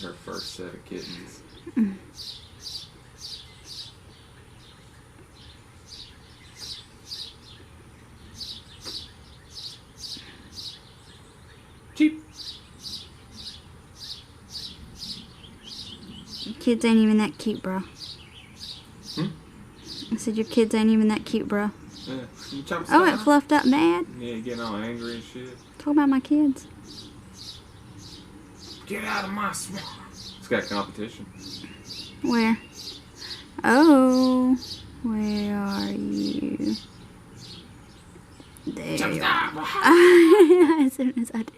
her first set of kittens. Cheap. Your kids ain't even that cute, bro. I said your kids ain't even that cute, bro. Yeah. Oh, it fluffed up mad. Yeah, getting all angry and shit. Talk about my kids. Get out of my swamp. It's got competition. Where? Oh, where are you? There you are. As soon as I did.